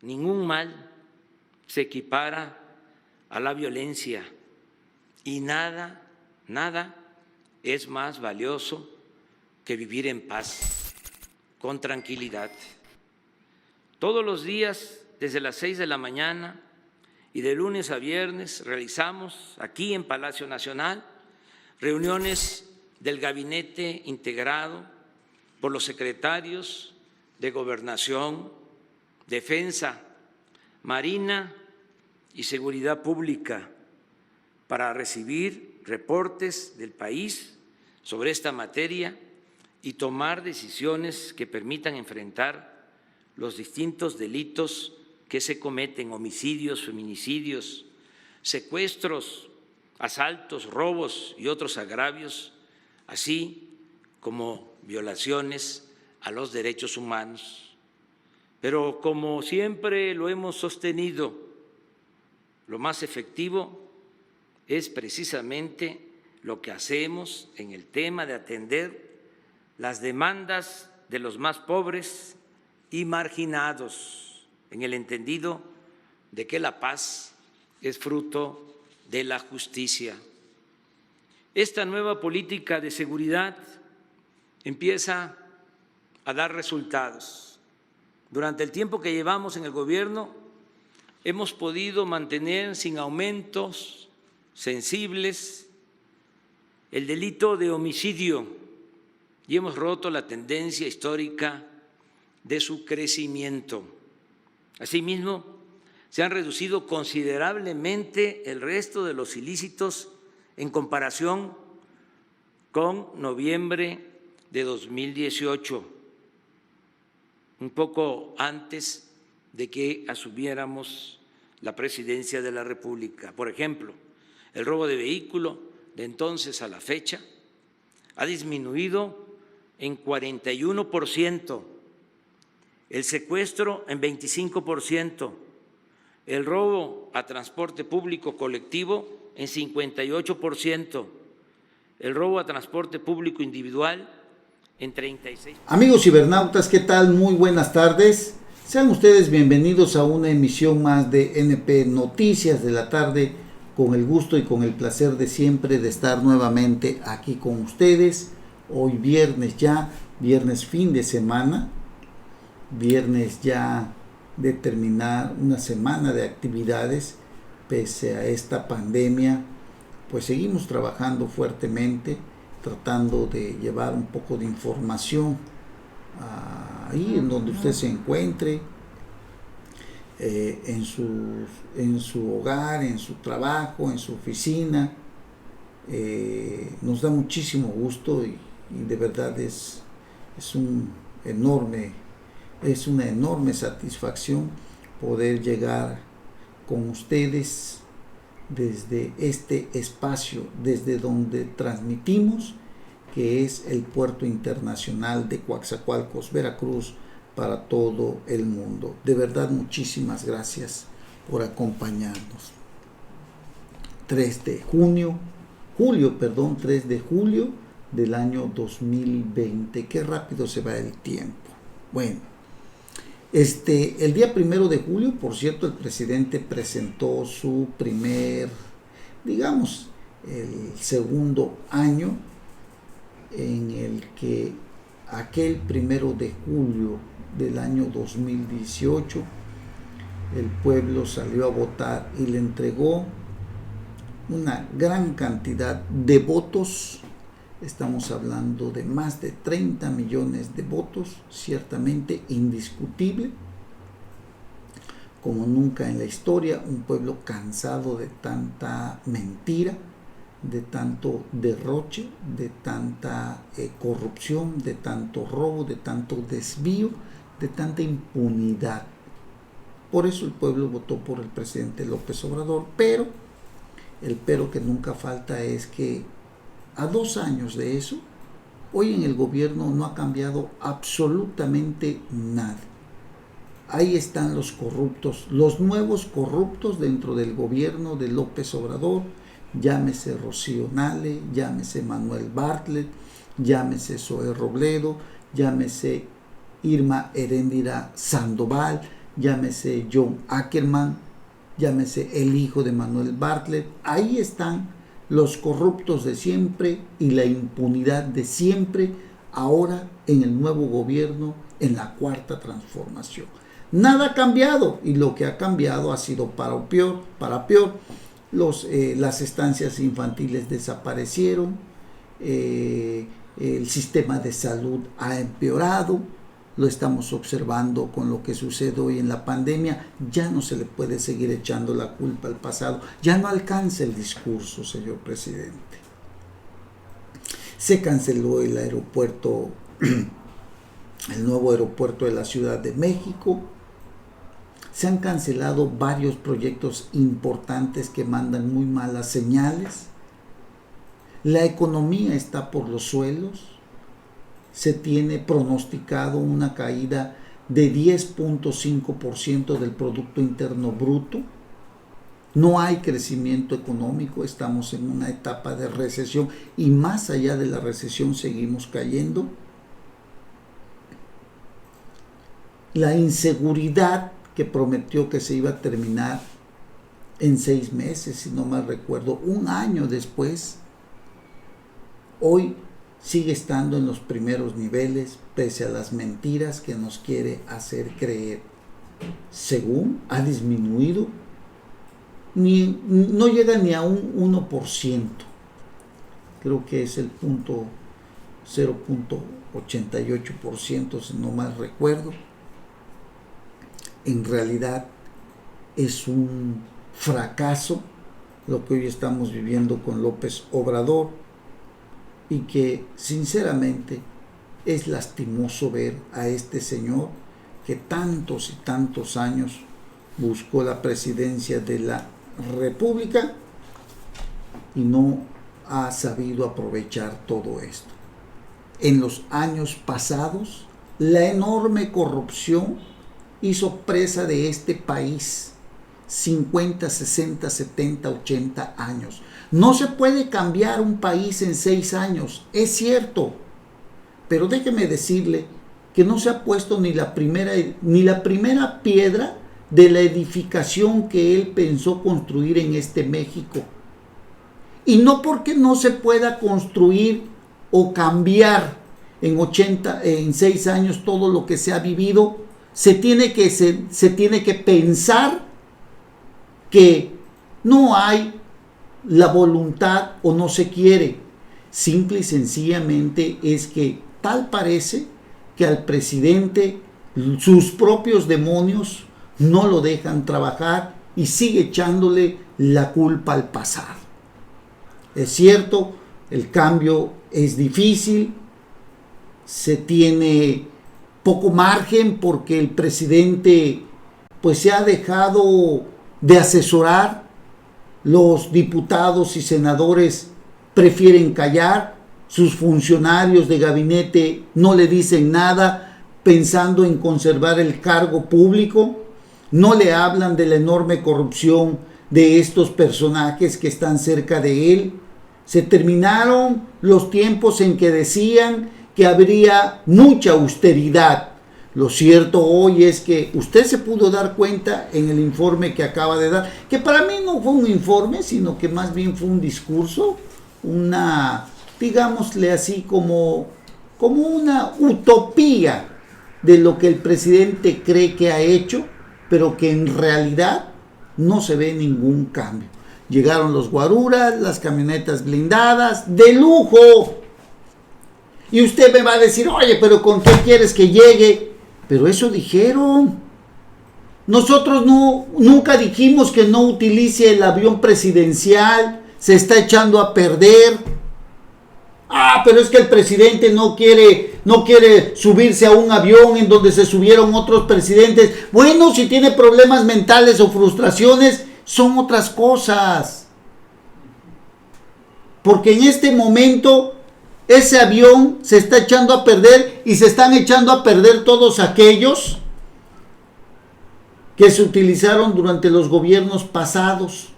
ningún mal se equipara a la violencia y nada es más valioso que vivir en paz, con tranquilidad. Todos los días, desde las 6 de la mañana y de lunes a viernes, realizamos aquí en Palacio Nacional reuniones del gabinete integrado por los secretarios de Gobernación, Defensa, Marina y Seguridad Pública para recibir reportes del país sobre esta materia y tomar decisiones que permitan enfrentar los distintos delitos que se cometen: homicidios, feminicidios, secuestros, asaltos, robos y otros agravios, así como violaciones a los derechos humanos. Pero como siempre lo hemos sostenido, lo más efectivo es precisamente lo que hacemos en el tema de atender las demandas de los más pobres y marginados, en el entendido de que la paz es fruto de la justicia. Esta nueva política de seguridad empieza a dar resultados. Durante el tiempo que llevamos en el gobierno, hemos podido mantener sin aumentos sensibles el delito de homicidio y hemos roto la tendencia histórica de su crecimiento. Asimismo, se han reducido considerablemente el resto de los ilícitos en comparación con noviembre de 2018, un poco antes de que asumiéramos la presidencia de la República. Por ejemplo, el robo de vehículo de entonces a la fecha ha disminuido en 41%, el secuestro en 25%, el robo a transporte público colectivo en 58%, el robo a transporte público individual en 36%. Amigos cibernautas, ¿qué tal? Muy buenas tardes. Sean ustedes bienvenidos a una emisión más de NP Noticias de la tarde, con el gusto y con el placer de siempre de estar nuevamente aquí con ustedes. Hoy viernes ya, viernes fin de semana, viernes ya de terminar una semana de actividades. Pese a esta pandemia, pues seguimos trabajando fuertemente, tratando de llevar un poco de información ahí en donde usted se encuentre, en su hogar, en su trabajo, en su oficina. Nos da muchísimo gusto y de verdad es una enorme satisfacción poder llegar con ustedes desde este espacio, desde donde transmitimos, que es el Puerto Internacional de Coatzacoalcos, Veracruz, para todo el mundo. De verdad, muchísimas gracias por acompañarnos. 3 de julio del año 2020. Qué rápido se va el tiempo. Bueno, el día 1 de julio, por cierto, el presidente presentó su primer, digamos, el segundo año en el que aquel 1 de julio del año 2018 el pueblo salió a votar y le entregó una gran cantidad de votos. Estamos hablando de más de 30 millones de votos, ciertamente indiscutible, como nunca en la historia. Un pueblo cansado de tanta mentira, de tanto derroche, de tanta corrupción, de tanto robo, de tanto desvío, de tanta impunidad. Por eso el pueblo votó por el presidente López Obrador, pero el pero que nunca falta es que a 2 años de eso, hoy en el gobierno no ha cambiado absolutamente nada. Ahí están los corruptos, los nuevos corruptos dentro del gobierno de López Obrador, llámese Rocío Nale, llámese Manuel Bartlett, llámese Zoé Robledo, llámese Irma Heréndira Sandoval, llámese John Ackerman, llámese el hijo de Manuel Bartlett. Ahí están los corruptos de siempre y la impunidad de siempre, ahora en el nuevo gobierno, en la Cuarta Transformación. Nada ha cambiado, y lo que ha cambiado ha sido para peor. Las estancias infantiles desaparecieron, el sistema de salud ha empeorado, lo estamos observando con lo que sucede hoy en la pandemia. Ya no se le puede seguir echando la culpa al pasado, ya no alcanza el discurso, señor presidente. Se canceló el aeropuerto, el nuevo aeropuerto de la Ciudad de México. Se han cancelado varios proyectos importantes que mandan muy malas señales. La economía está por los suelos. Se tiene pronosticado una caída de 10.5% del Producto Interno Bruto. No hay crecimiento económico, estamos en una etapa de recesión, y más allá de la recesión seguimos cayendo. La inseguridad que prometió que se iba a terminar en 6 meses, si no mal recuerdo, 1 año después, hoy sigue estando en los primeros niveles, pese a las mentiras que nos quiere hacer creer. Según ha disminuido, no llega ni a un 1%, creo que es el 0.88%, si no mal recuerdo. En realidad es un fracaso lo que hoy estamos viviendo con López Obrador, y que sinceramente es lastimoso ver a este señor que tantos y tantos años buscó la presidencia de la República y no ha sabido aprovechar todo esto. En los años pasados, la enorme corrupción hizo presa de este país 50, 60, 70, 80 años. No se puede cambiar un país en 6 años, es cierto, pero déjeme decirle que no se ha puesto ni la primera piedra de la edificación que él pensó construir en este México. Y no porque no se pueda construir o cambiar en 6 años todo lo que se ha vivido, se tiene que pensar que no hay la voluntad o no se quiere. Simple y sencillamente es que tal parece que al presidente sus propios demonios no lo dejan trabajar y sigue echándole la culpa al pasado. Es cierto, el cambio es difícil, se tiene poco margen porque el presidente pues se ha dejado de asesorar. Los diputados y senadores prefieren callar, sus funcionarios de gabinete no le dicen nada pensando en conservar el cargo público, no le hablan de la enorme corrupción de estos personajes que están cerca de él. Se terminaron los tiempos en que decían que habría mucha austeridad. Lo cierto hoy es que usted se pudo dar cuenta en el informe que acaba de dar, que para mí no fue un informe, sino que más bien fue un discurso, digámosle así, como una utopía de lo que el presidente cree que ha hecho, pero que en realidad no se ve ningún cambio. Llegaron los guaruras, las camionetas blindadas, de lujo. Y usted me va a decir, oye, pero ¿con qué quieres que llegue? Pero eso dijeron. Nosotros nunca dijimos que no utilice el avión presidencial, se está echando a perder. Pero es que el presidente no quiere subirse a un avión en donde se subieron otros presidentes. Bueno, si tiene problemas mentales o frustraciones, son otras cosas. Porque en este momento ese avión se está echando a perder y se están echando a perder todos aquellos que se utilizaron durante los gobiernos pasados.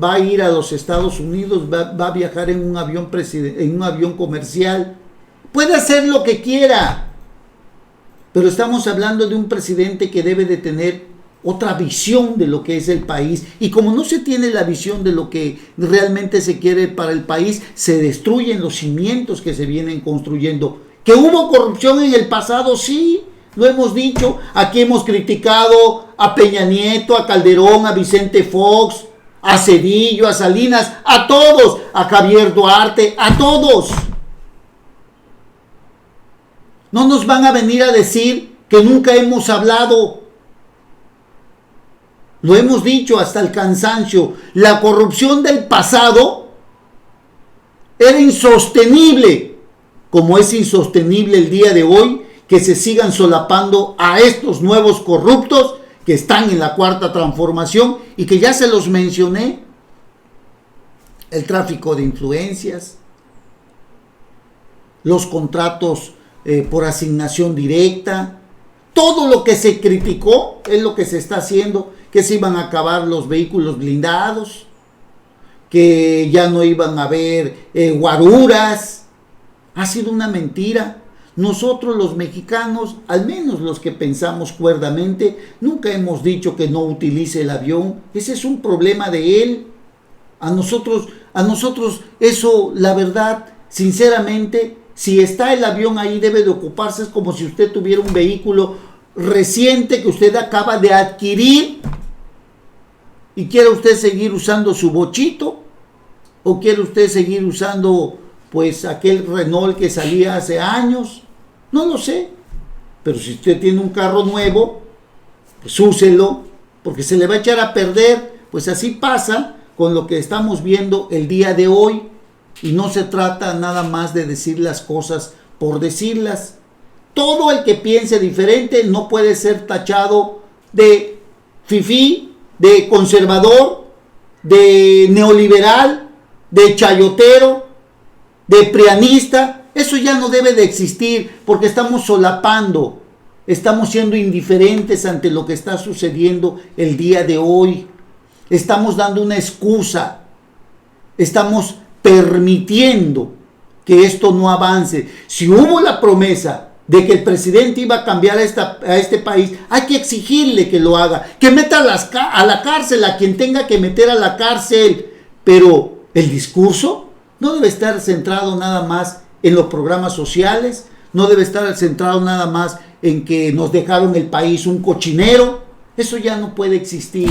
Va a ir a los Estados Unidos, va a viajar en un avión comercial. Puede hacer lo que quiera, pero estamos hablando de un presidente que debe de tener otra visión de lo que es el país, y como no se tiene la visión de lo que realmente se quiere para el país, se destruyen los cimientos que se vienen construyendo. ¿Que hubo corrupción en el pasado? Sí, lo hemos dicho. Aquí hemos criticado a Peña Nieto, a Calderón, a Vicente Fox, a Cedillo, a Salinas, a todos, a Javier Duarte, a todos. No nos van a venir a decir que nunca hemos hablado. Lo hemos dicho hasta el cansancio. La corrupción del pasado era insostenible, como es insostenible el día de hoy que se sigan solapando a estos nuevos corruptos que están en la cuarta transformación y que ya se los mencioné. El tráfico de influencias, los contratos por asignación directa, todo lo que se criticó es lo que se está haciendo, que se iban a acabar los vehículos blindados, que ya no iban a haber guaruras. Ha sido una mentira. Nosotros los mexicanos, al menos los que pensamos cuerdamente, nunca hemos dicho que no utilice el avión. Ese es un problema de él. A nosotros eso, la verdad, sinceramente, si está el avión ahí debe de ocuparse. Es como si usted tuviera un vehículo reciente que usted acaba de adquirir y quiere usted seguir usando su bochito, o quiere usted seguir usando pues aquel Renault que salía hace años. No lo sé, pero si usted tiene un carro nuevo, pues úselo, porque se le va a echar a perder. Pues así pasa con lo que estamos viendo el día de hoy, y no se trata nada más de decir las cosas por decirlas. Todo el que piense diferente no puede ser tachado de fifí, de conservador, de neoliberal, de chayotero, de prianista. Eso ya no debe de existir, porque estamos solapando, estamos siendo indiferentes ante lo que está sucediendo el día de hoy. Estamos dando una excusa, estamos permitiendo que esto no avance. Si hubo la promesa de que el presidente iba a cambiar a este país, hay que exigirle que lo haga, que meta a la cárcel a quien tenga que meter a la cárcel, pero el discurso no debe estar centrado nada más en los programas sociales, no debe estar centrado nada más en que nos dejaron el país un cochinero. Eso ya no puede existir.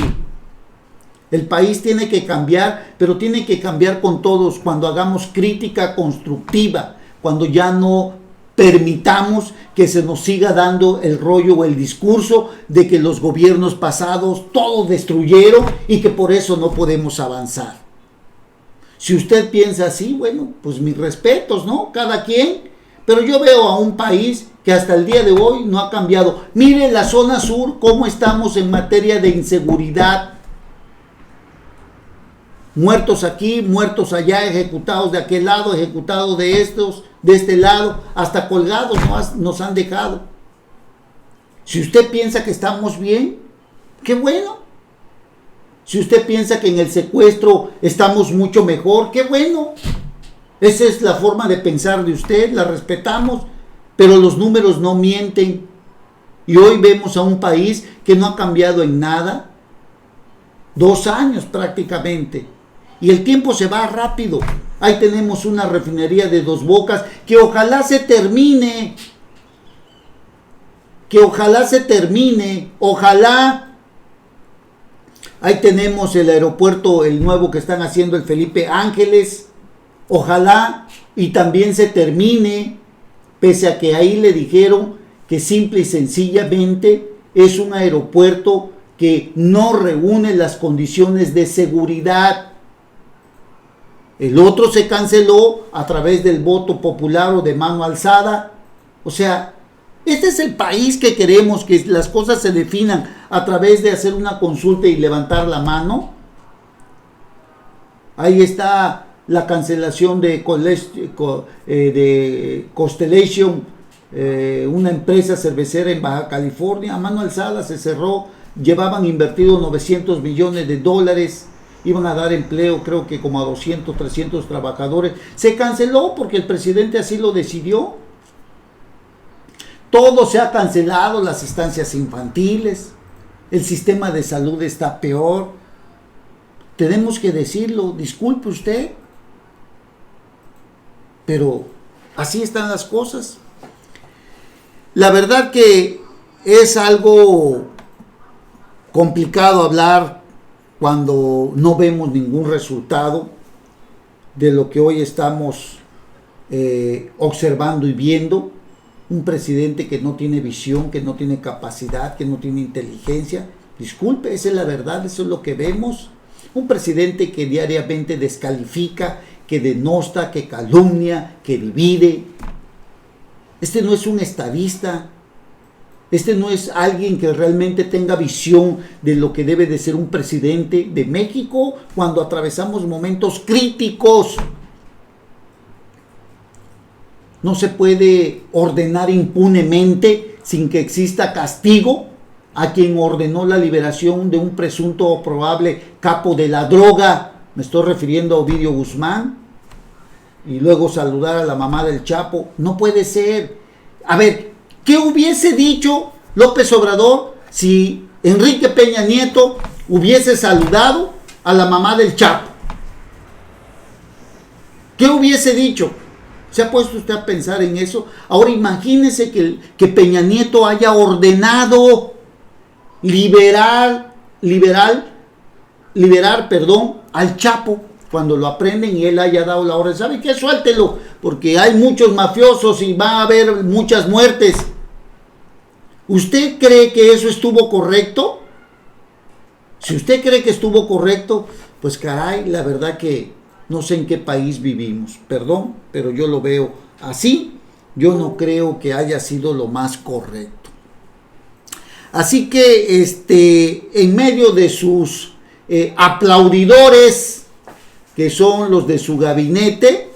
El país tiene que cambiar, pero tiene que cambiar con todos, cuando hagamos crítica constructiva, cuando ya no permitamos que se nos siga dando el rollo o el discurso de que los gobiernos pasados todo destruyeron y que por eso no podemos avanzar. Si usted piensa así, bueno, pues mis respetos, ¿no? Cada quien. Pero yo veo a un país que hasta el día de hoy no ha cambiado. Mire la zona sur, cómo estamos en materia de inseguridad. Muertos aquí, muertos allá, ejecutados de aquel lado, ejecutados de este lado, hasta colgados nos han dejado. Si usted piensa que estamos bien, qué bueno. Si usted piensa que en el secuestro estamos mucho mejor, qué bueno. Esa es la forma de pensar de usted, la respetamos, pero los números no mienten. Y hoy vemos a un país que no ha cambiado en nada. 2 años prácticamente. Y el tiempo se va rápido. Ahí tenemos una refinería de Dos Bocas que ojalá se termine. Ojalá. Ahí tenemos el aeropuerto, el nuevo que están haciendo, el Felipe Ángeles. Ojalá y también se termine, pese a que ahí le dijeron que simple y sencillamente es un aeropuerto que no reúne las condiciones de seguridad. El otro se canceló a través del voto popular o de mano alzada. O sea, este es el país que queremos, que las cosas se definan a través de hacer una consulta y levantar la mano. Ahí está la cancelación de Constellation, una empresa cervecera en Baja California. A mano alzada se cerró. Llevaban invertido $900 millones. Iban a dar empleo, creo que como a 200, 300 trabajadores. Se canceló porque el presidente así lo decidió. Todo se ha cancelado, las estancias infantiles, el sistema de salud está peor. Tenemos que decirlo, disculpe usted, pero así están las cosas. La verdad que es algo complicado hablar cuando no vemos ningún resultado de lo que hoy estamos observando y viendo. Un presidente que no tiene visión, que no tiene capacidad, que no tiene inteligencia. Disculpe, esa es la verdad, eso es lo que vemos. Un presidente que diariamente descalifica, que denosta, que calumnia, que divide. Este no es un estadista. Este no es alguien que realmente tenga visión de lo que debe de ser un presidente de México cuando atravesamos momentos críticos. No se puede ordenar impunemente sin que exista castigo a quien ordenó la liberación de un presunto o probable capo de la droga. Me estoy refiriendo a Ovidio Guzmán. Y luego saludar a la mamá del Chapo. No puede ser. A ver, ¿qué hubiese dicho López Obrador si Enrique Peña Nieto hubiese saludado a la mamá del Chapo? ¿Qué hubiese dicho? ¿Se ha puesto usted a pensar en eso? Ahora imagínese que Peña Nieto haya ordenado liberar al Chapo cuando lo aprenden y él haya dado la orden. ¿Sabe qué? Suéltelo, porque hay muchos mafiosos y va a haber muchas muertes. ¿Usted cree que eso estuvo correcto? Si usted cree que estuvo correcto, pues caray, la verdad que no sé en qué país vivimos, perdón, pero yo lo veo así. Yo no creo que haya sido lo más correcto. Así que en medio de sus aplaudidores, que son los de su gabinete,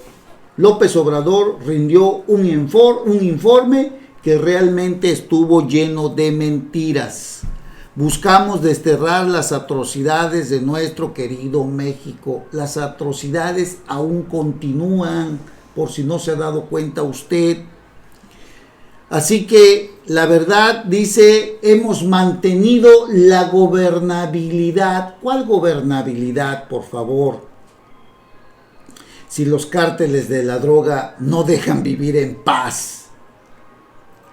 López Obrador rindió un informe que realmente estuvo lleno de mentiras. Buscamos desterrar las atrocidades de nuestro querido México. Las atrocidades aún continúan, por si no se ha dado cuenta usted. Así que la verdad dice, hemos mantenido la gobernabilidad. ¿Cuál gobernabilidad, por favor? Si los cárteles de la droga no dejan vivir en paz.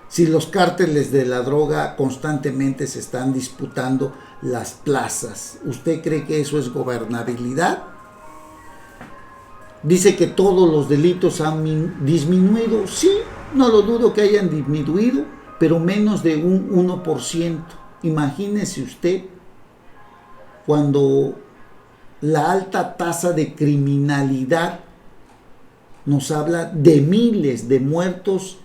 Si los cárteles de la droga constantemente se están disputando las plazas. ¿Usted cree que eso es gobernabilidad? Dice que todos los delitos han disminuido. Sí, no lo dudo que hayan disminuido, pero menos de un 1%. Imagínese usted cuando la alta tasa de criminalidad nos habla de miles de muertos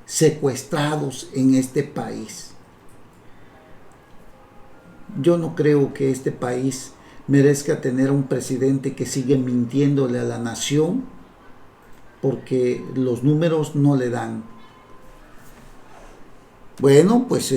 secuestrados en este país. Yo no creo que este país merezca tener un presidente que sigue mintiéndole a la nación, porque los números no le dan. Bueno, pues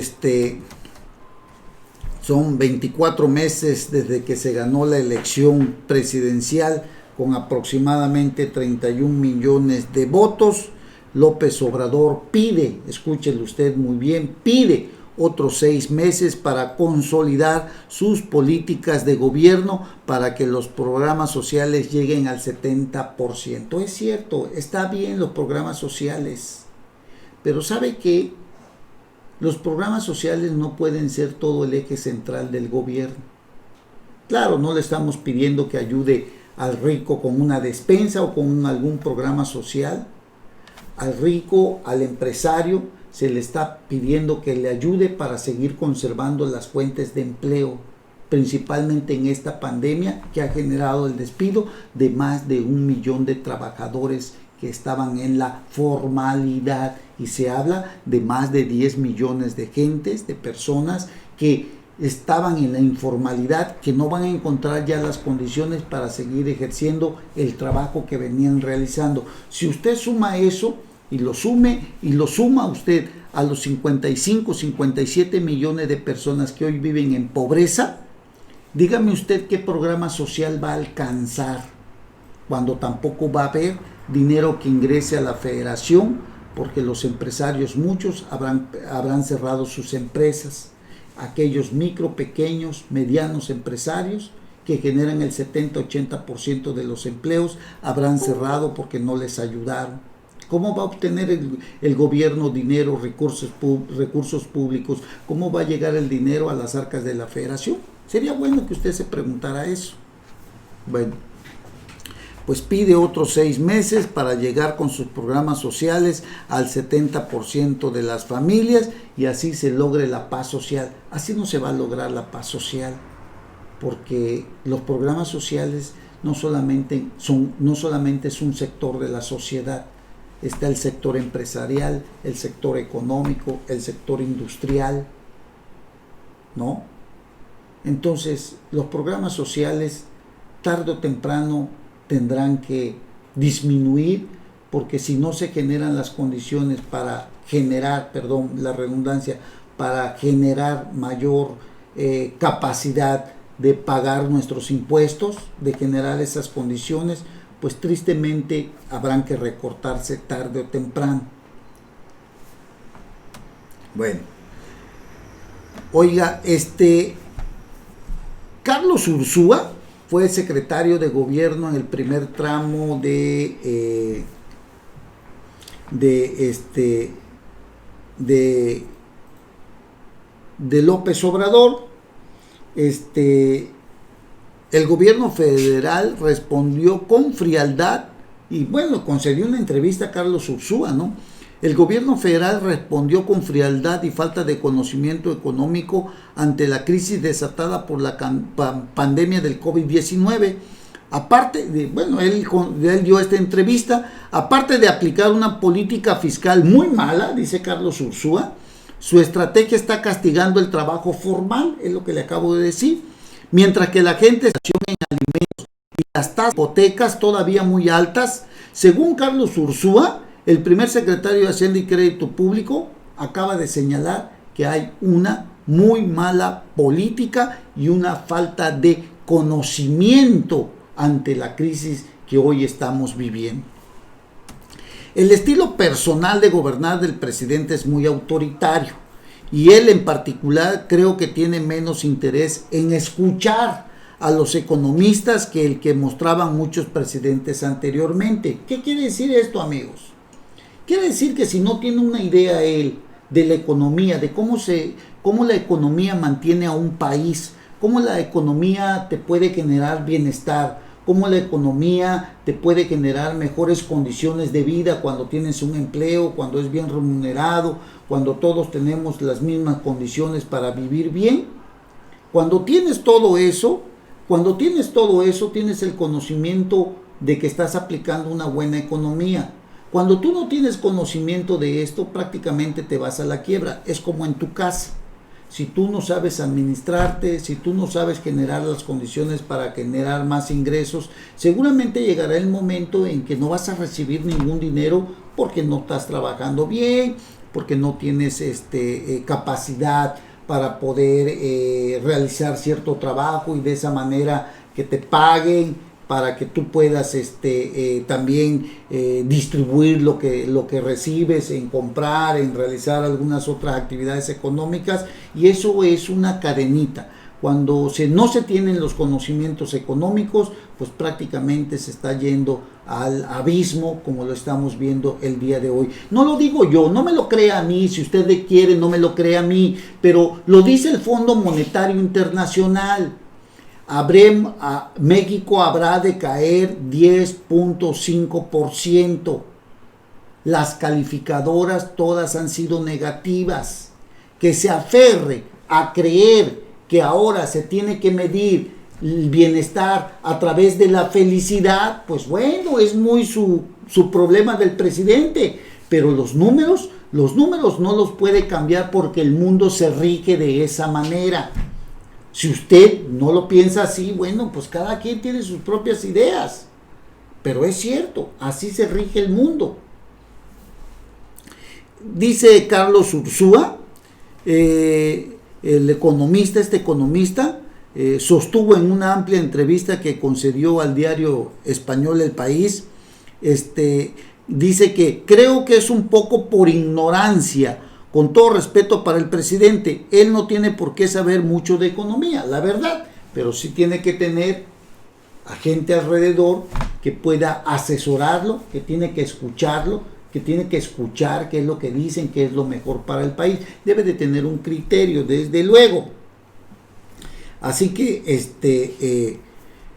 son 24 meses desde que se ganó la elección presidencial con aproximadamente 31 millones de votos. López Obrador pide, escúchelo usted muy bien, pide otros 6 meses para consolidar sus políticas de gobierno para que los programas sociales lleguen al 70%. Es cierto, está bien los programas sociales, pero ¿sabe qué? Los programas sociales no pueden ser todo el eje central del gobierno. Claro, no le estamos pidiendo que ayude al rico con una despensa o con algún programa social. Al rico, al empresario, se le está pidiendo que le ayude para seguir conservando las fuentes de empleo, principalmente en esta pandemia que ha generado el despido de más de 1 millón de trabajadores que estaban en la formalidad, y se habla de más de 10 millones de gentes, de personas que estaban en la informalidad, que no van a encontrar ya las condiciones para seguir ejerciendo el trabajo que venían realizando. Si usted suma eso y lo suma usted a los 55, 57 millones de personas que hoy viven en pobreza, dígame usted qué programa social va a alcanzar cuando tampoco va a haber dinero que ingrese a la federación porque los empresarios, muchos habrán cerrado sus empresas. Aquellos micro, pequeños, medianos empresarios que generan el 70-80% de los empleos habrán cerrado porque no les ayudaron. ¿Cómo va a obtener el gobierno dinero, recursos públicos? ¿Cómo va a llegar el dinero a las arcas de la federación? Sería bueno que usted se preguntara eso. Bueno, pues pide otros 6 meses para llegar con sus programas sociales al 70% de las familias y así se logre la paz social. Así no se va a lograr la paz social, porque los programas sociales no solamente es un sector de la sociedad. Está el sector empresarial, el sector económico, el sector industrial, ¿no? Entonces, los programas sociales, tarde o temprano, tendrán que disminuir, porque si no se generan las condiciones para generar, perdón, la redundancia, para generar mayor capacidad de pagar nuestros impuestos, de generar esas condiciones, pues tristemente habrán que recortarse tarde o temprano. Bueno, oiga, Carlos Ursúa fue secretario de gobierno en el primer tramo de López Obrador. El gobierno federal respondió con frialdad y bueno, concedió una entrevista a Carlos Ursúa, ¿no? El gobierno federal respondió con frialdad y falta de conocimiento económico ante la crisis desatada por la pandemia del COVID-19. Aparte de, bueno, él dio esta entrevista, aparte de aplicar una política fiscal muy mala, dice Carlos Ursúa, su estrategia está castigando el trabajo formal, es lo que le acabo de decir, mientras que la gente se en alimentos y las tasas de hipotecas todavía muy altas. Según Carlos Ursúa, el primer secretario de Hacienda y Crédito Público acaba de señalar que hay una muy mala política y una falta de conocimiento ante la crisis que hoy estamos viviendo. El estilo personal de gobernar del presidente es muy autoritario y él en particular creo que tiene menos interés en escuchar a los economistas que el que mostraban muchos presidentes anteriormente. ¿Qué quiere decir esto, amigos? Quiere decir que si no tiene una idea él de la economía, de cómo la economía mantiene a un país, cómo la economía te puede generar bienestar, cómo la economía te puede generar mejores condiciones de vida cuando tienes un empleo, cuando es bien remunerado, cuando todos tenemos las mismas condiciones para vivir bien. Cuando tienes todo eso, tienes el conocimiento de que estás aplicando una buena economía. Cuando tú no tienes conocimiento de esto, prácticamente te vas a la quiebra. Es como en tu casa. Si tú no sabes administrarte, si tú no sabes generar las condiciones para generar más ingresos, seguramente llegará el momento en que no vas a recibir ningún dinero porque no estás trabajando bien, porque no tienes capacidad para poder realizar cierto trabajo y de esa manera que te paguen para que tú puedas también distribuir lo que recibes, en comprar, en realizar algunas otras actividades económicas, y eso es una cadenita. Cuando no se tienen los conocimientos económicos, pues prácticamente se está yendo al abismo, como lo estamos viendo el día de hoy. No lo digo yo, no me lo crea a mí, si usted quiere, no me lo crea a mí, pero lo dice el Fondo Monetario Internacional. México habrá de caer 10.5%. Las calificadoras todas han sido negativas. Que se aferre a creer que ahora se tiene que medir el bienestar a través de la felicidad, pues bueno, es muy su problema del presidente, pero los números no los puede cambiar porque el mundo se rige de esa manera. Si usted no lo piensa así, bueno, pues cada quien tiene sus propias ideas. Pero es cierto, así se rige el mundo. Dice Carlos Ursúa, el economista, sostuvo en una amplia entrevista que concedió al diario español El País, dice que creo que es un poco por ignorancia, con todo respeto para el presidente, él no tiene por qué saber mucho de economía, la verdad, pero sí tiene que tener a gente alrededor que pueda asesorarlo, que tiene que escucharlo, que tiene que escuchar qué es lo que dicen, qué es lo mejor para el país. Debe de tener un criterio, desde luego. Así que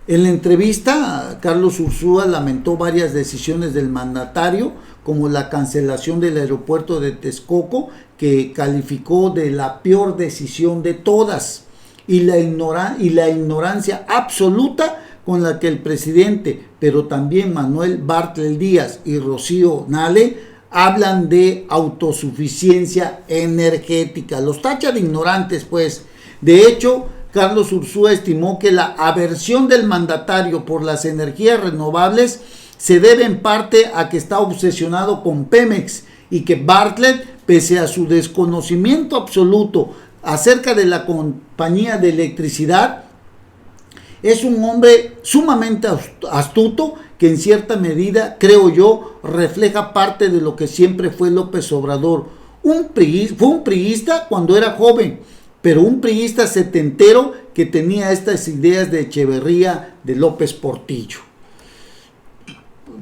en la entrevista, Carlos Ursúa lamentó varias decisiones del mandatario, como la cancelación del aeropuerto de Texcoco, que calificó de la peor decisión de todas, y la ignorancia absoluta con la que el presidente, pero también Manuel Bartlett Díaz y Rocío Nale, hablan de autosuficiencia energética. Los tacha de ignorantes, pues. De hecho, Carlos Ursúa estimó que la aversión del mandatario por las energías renovables se debe en parte a que está obsesionado con Pemex, y que Bartlett, pese a su desconocimiento absoluto acerca de la compañía de electricidad, es un hombre sumamente astuto que en cierta medida, creo yo, refleja parte de lo que siempre fue López Obrador. Fue un priista cuando era joven, pero un priista setentero que tenía estas ideas de Echeverría, de López Portillo.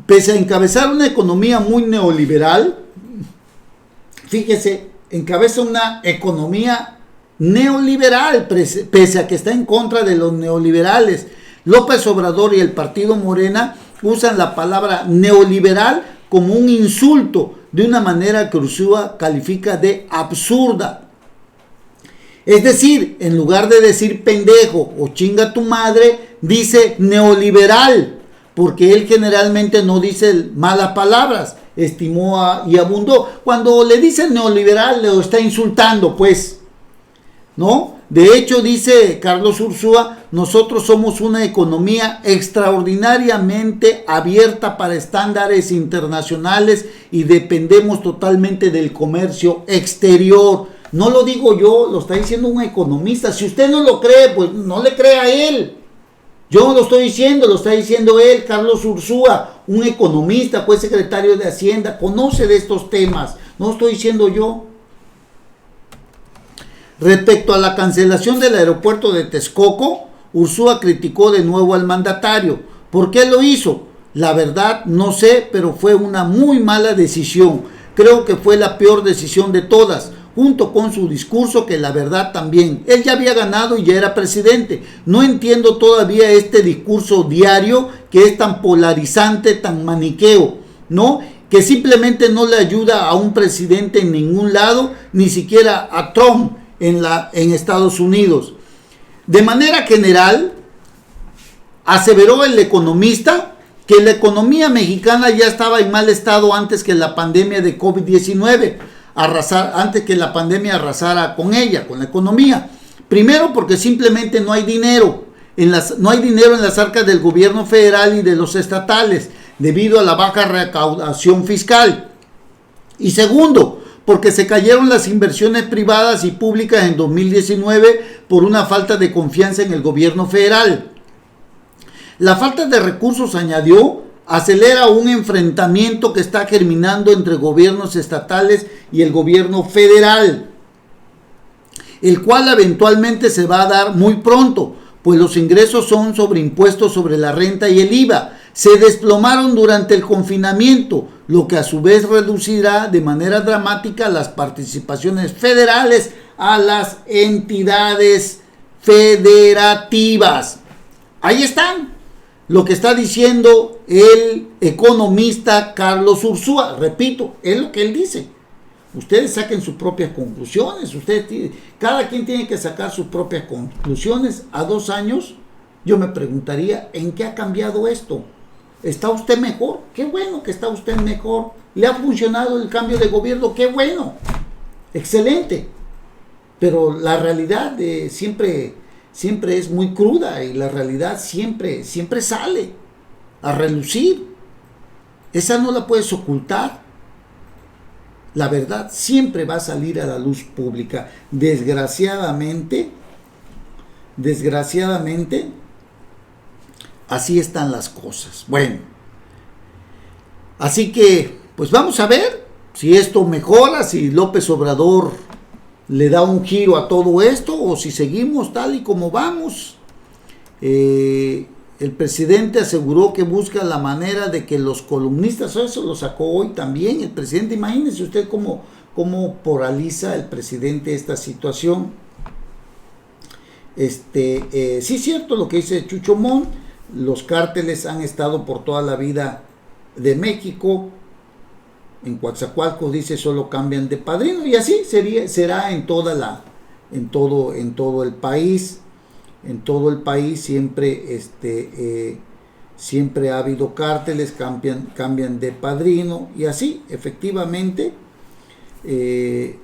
Pese a encabezar una economía muy neoliberal, fíjese, encabeza una economía neoliberal, pese a que está en contra de los neoliberales. López Obrador y el partido Morena usan la palabra neoliberal como un insulto, de una manera que Ursúa califica de absurda. Es decir, en lugar de decir pendejo o chinga tu madre, dice neoliberal, porque él generalmente no dice malas palabras, estimó y abundó. Cuando le dicen neoliberal, le está insultando, pues, ¿no? De hecho, dice Carlos Ursúa, nosotros somos una economía extraordinariamente abierta para estándares internacionales y dependemos totalmente del comercio exterior. No lo digo yo, lo está diciendo un economista. Si usted no lo cree, pues no le crea a él. Yo no lo estoy diciendo, lo está diciendo él, Carlos Ursúa, un economista, fue secretario de Hacienda, conoce de estos temas, no lo estoy diciendo yo. Respecto a la cancelación del aeropuerto de Texcoco, Ursúa criticó de nuevo al mandatario. ¿Por qué lo hizo? La verdad no sé, pero fue una muy mala decisión. Creo que fue la peor decisión de todas, junto con su discurso, que la verdad también. Él ya había ganado y ya era presidente. No entiendo todavía este discurso diario que es tan polarizante, tan maniqueo, ¿no? Que simplemente no le ayuda a un presidente en ningún lado, ni siquiera a Trump en Estados Unidos. De manera general, aseveró el economista que la economía mexicana ya estaba en mal estado antes que la pandemia de COVID-19, antes que la pandemia arrasara con ella, con la economía. Primero, porque simplemente no hay dinero. No hay dinero en las arcas del gobierno federal y de los estatales, debido a la baja recaudación fiscal. Y segundo, porque se cayeron las inversiones privadas y públicas en 2019 por una falta de confianza en el gobierno federal. La falta de recursos, añadió, acelera un enfrentamiento que está germinando entre gobiernos estatales y el gobierno federal, el cual eventualmente se va a dar muy pronto, pues los ingresos son sobre impuestos sobre la renta y el IVA. Se desplomaron durante el confinamiento, lo que a su vez reducirá de manera dramática las participaciones federales a las entidades federativas. Ahí están, lo que está diciendo el economista Carlos Ursúa. Repito, es lo que él dice. Ustedes saquen sus propias conclusiones. Cada quien tiene que sacar sus propias conclusiones. A 2 años, yo me preguntaría, ¿en qué ha cambiado esto? ¿Está usted mejor? Qué bueno que está usted mejor. ¿Le ha funcionado el cambio de gobierno? Qué bueno. Excelente. Pero la realidad siempre es muy cruda, y la realidad siempre sale a relucir. Esa no la puedes ocultar. La verdad siempre va a salir a la luz pública. Desgraciadamente, así están las cosas. Bueno, así que pues vamos a ver si esto mejora, si López Obrador le da un giro a todo esto o si seguimos tal y como vamos. El presidente aseguró que busca la manera de que los columnistas, eso lo sacó hoy también el presidente. Imagínese usted cómo polariza el presidente esta situación. Sí es cierto lo que dice Chucho Montt, los cárteles han estado por toda la vida de México. En Coatzacoalcos dice solo cambian de padrino, y así será en todo el país. En todo el país siempre ha habido cárteles, cambian de padrino, y así efectivamente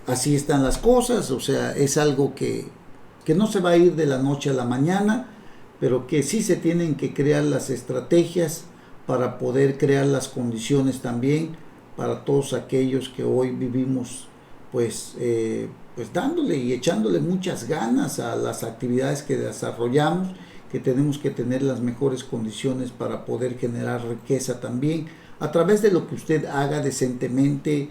así están las cosas. O sea, es algo que no se va a ir de la noche a la mañana, pero que sí se tienen que crear las estrategias para poder crear las condiciones también para todos aquellos que hoy vivimos pues dándole y echándole muchas ganas a las actividades que desarrollamos, que tenemos que tener las mejores condiciones para poder generar riqueza también a través de lo que usted haga decentemente,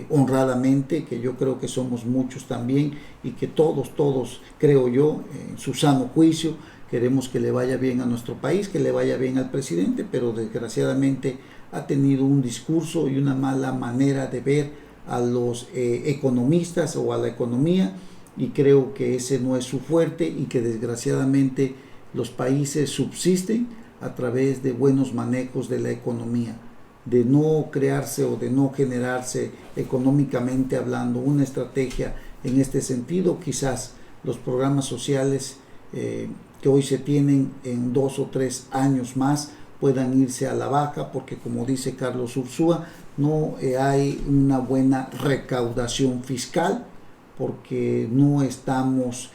honradamente, que yo creo que somos muchos también, y que todos, creo yo, en su sano juicio, queremos que le vaya bien a nuestro país, que le vaya bien al presidente, pero desgraciadamente ha tenido un discurso y una mala manera de ver a los economistas o a la economía, y creo que ese no es su fuerte, y que desgraciadamente los países subsisten a través de buenos manejos de la economía, de no crearse o de no generarse económicamente hablando una estrategia en este sentido. Quizás los programas sociales que hoy se tienen en 2 o 3 años más puedan irse a la baja, porque como dice Carlos Ursúa, no hay una buena recaudación fiscal, porque no estamos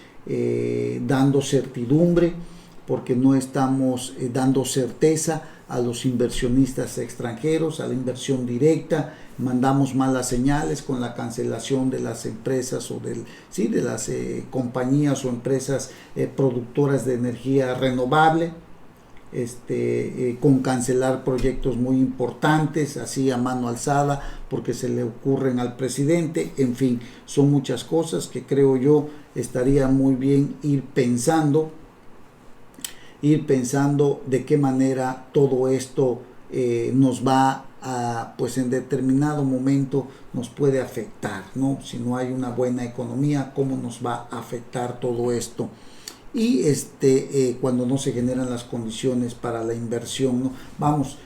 dando certidumbre, porque no estamos dando certeza a los inversionistas extranjeros, a la inversión directa. Mandamos malas señales con la cancelación de las empresas o de las compañías o empresas productoras de energía renovable, con cancelar proyectos muy importantes así a mano alzada porque se le ocurren al presidente. En fin, son muchas cosas que creo yo estaría muy bien ir pensando de qué manera todo esto nos va a, pues en determinado momento nos puede afectar, ¿no? Si no hay una buena economía, ¿cómo nos va a afectar todo esto? Y cuando no se generan las condiciones para la inversión, ¿no? Vamos,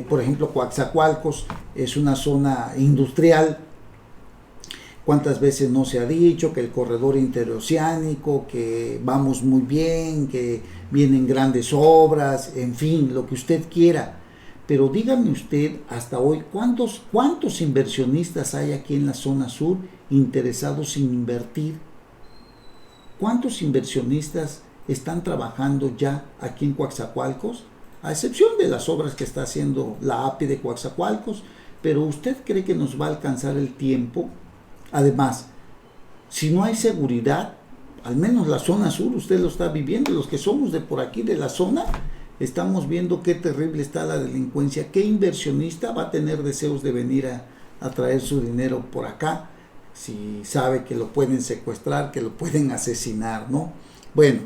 por ejemplo, Coatzacoalcos es una zona industrial. ¿Cuántas veces no se ha dicho que el corredor interoceánico, que vamos muy bien, que vienen grandes obras, en fin, lo que usted quiera? Pero dígame usted, hasta hoy, ¿cuántos inversionistas hay aquí en la zona sur interesados en invertir? ¿Cuántos inversionistas están trabajando ya aquí en Coatzacoalcos? A excepción de las obras que está haciendo la API de Coatzacoalcos, pero ¿usted cree que nos va a alcanzar el tiempo? Además, si no hay seguridad, al menos la zona sur, usted lo está viviendo, los que somos de por aquí, de la zona, estamos viendo qué terrible está la delincuencia. ¿Qué inversionista va a tener deseos de venir a traer su dinero por acá si sabe que lo pueden secuestrar, que lo pueden asesinar, ¿no? Bueno,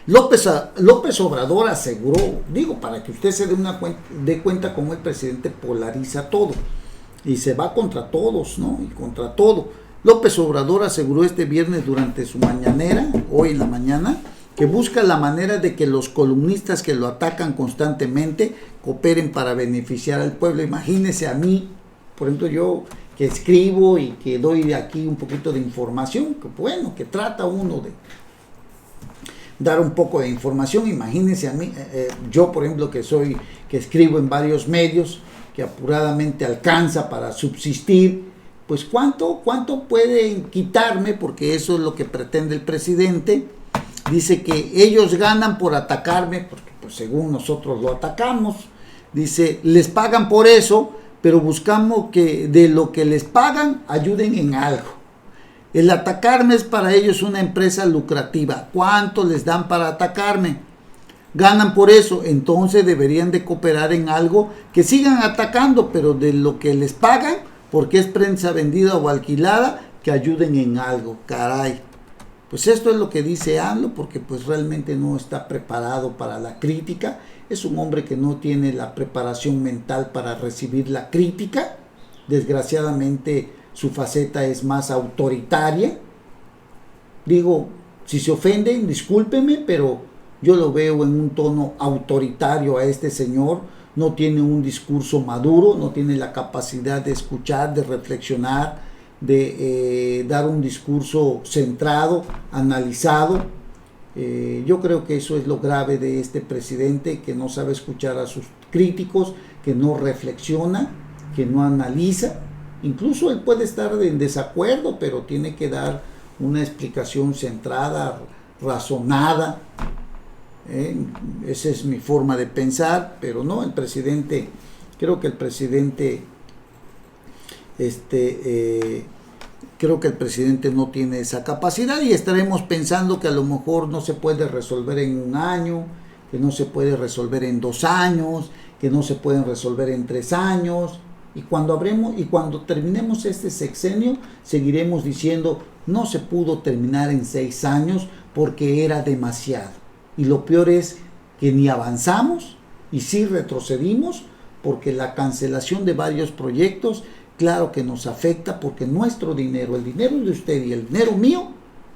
López Obrador aseguró, digo, para que usted se dé cuenta cómo el presidente polariza todo y se va contra todos, ¿no? Y contra todo. López Obrador aseguró este viernes durante su mañanera, hoy en la mañana, que busca la manera de que los columnistas que lo atacan constantemente cooperen para beneficiar al pueblo. Imagínese a mí, por ejemplo, yo que escribo y que doy aquí un poquito de información, que bueno, que trata uno de dar un poco de información. Imagínese a mí, yo por ejemplo que escribo en varios medios, que apuradamente alcanza para subsistir, pues cuánto pueden quitarme, porque eso es lo que pretende el presidente. Dice que ellos ganan por atacarme, porque pues según nosotros lo atacamos. Dice, les pagan por eso, pero buscamos que de lo que les pagan ayuden en algo. El atacarme es para ellos una empresa lucrativa. ¿Cuánto les dan para atacarme? ganan por eso, entonces deberían de cooperar en algo, que sigan atacando, pero de lo que les pagan, porque es prensa vendida o alquilada, que ayuden en algo, caray. Pues esto es lo que dice AMLO, porque pues realmente no está preparado para la crítica, es un hombre que no tiene la preparación mental para recibir la crítica, desgraciadamente su faceta es más autoritaria. Digo, si se ofenden, discúlpenme, pero yo lo veo en un tono autoritario a este señor, no tiene un discurso maduro, no tiene la capacidad de escuchar, de reflexionar, de dar un discurso centrado, analizado. Yo creo que eso es lo grave de este presidente, que no sabe escuchar a sus críticos, que no reflexiona, que no analiza. Incluso él puede estar en desacuerdo, pero tiene que dar una explicación centrada, razonada. Esa es mi forma de pensar, pero no, el presidente, creo que el presidente no tiene esa capacidad, y estaremos pensando que a lo mejor no se puede resolver en un año, que no se puede resolver en 2 años, que no se pueden resolver en 3 años, y cuando terminemos este sexenio seguiremos diciendo no se pudo terminar en 6 años porque era demasiado, y lo peor es que ni avanzamos y sí retrocedimos, porque la cancelación de varios proyectos claro que nos afecta, porque nuestro dinero, el dinero de usted y el dinero mío,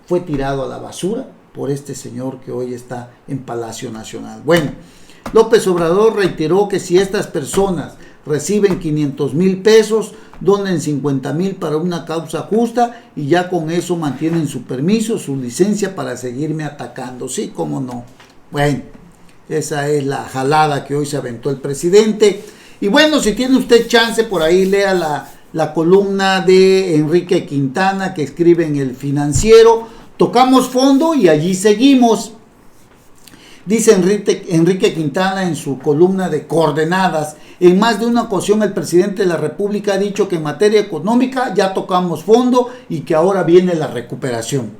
fue tirado a la basura por este señor que hoy está en Palacio Nacional. Bueno, López Obrador reiteró que si estas personas reciben 500,000 pesos, donen 50,000 para una causa justa y ya con eso mantienen su permiso, su licencia para seguirme atacando. Sí, cómo no. Bueno, esa es la jalada que hoy se aventó el presidente. Y bueno, si tiene usted chance, por ahí lea la columna de Enrique Quintana que escribe en El Financiero. Tocamos fondo y allí seguimos. Dice Enrique Quintana en su columna de Coordenadas: en más de una ocasión el presidente de la República ha dicho que en materia económica ya tocamos fondo y que ahora viene la recuperación.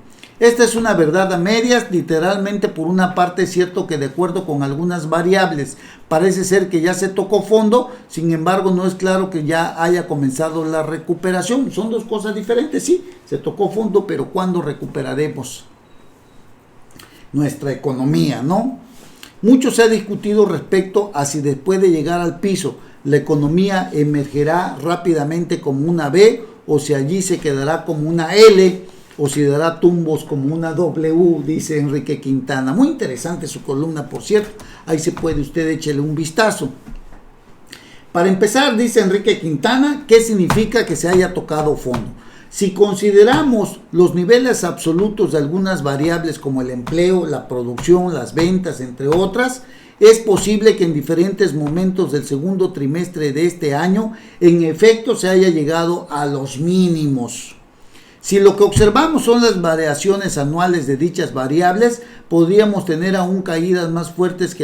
Esta es una verdad a medias. Literalmente, por una parte es cierto que de acuerdo con algunas variables parece ser que ya se tocó fondo, sin embargo no es claro que ya haya comenzado la recuperación. Son dos cosas diferentes. Sí, se tocó fondo, pero ¿cuándo recuperaremos nuestra economía, no? Mucho se ha discutido respecto a si después de llegar al piso la economía emergerá rápidamente como una V, o si allí se quedará como una L, o si dará tumbos como una W, dice Enrique Quintana. Muy interesante su columna, por cierto. Ahí se puede usted échele un vistazo. Para empezar, dice Enrique Quintana, ¿qué significa que se haya tocado fondo? Si consideramos los niveles absolutos de algunas variables como el empleo, la producción, las ventas, entre otras, es posible que en diferentes momentos del segundo trimestre de este año, en efecto, se haya llegado a los mínimos. Si lo que observamos son las variaciones anuales de dichas variables, podríamos tener aún caídas más fuertes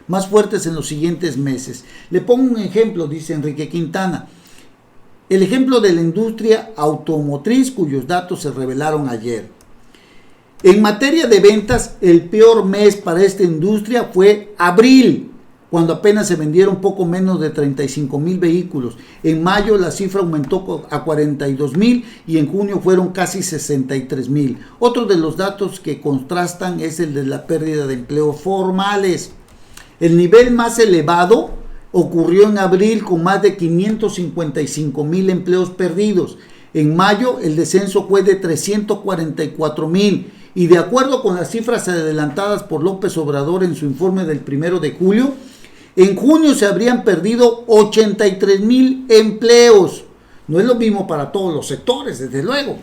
más fuertes en los siguientes meses. Le pongo un ejemplo, dice Enrique Quintana. El ejemplo de la industria automotriz, cuyos datos se revelaron ayer. En materia de ventas, el peor mes para esta industria fue abril, cuando apenas se vendieron poco menos de 35,000 vehículos. En mayo la cifra aumentó a 42,000 y en junio fueron casi 63,000. Otro de los datos que contrastan es el de la pérdida de empleos formales. El nivel más elevado ocurrió en abril, con más de 555,000 empleos perdidos. En mayo el descenso fue de 344,000 y de acuerdo con las cifras adelantadas por López Obrador en su informe del 1 de julio, en junio se habrían perdido 83,000 empleos. No es lo mismo para todos los sectores, desde luego.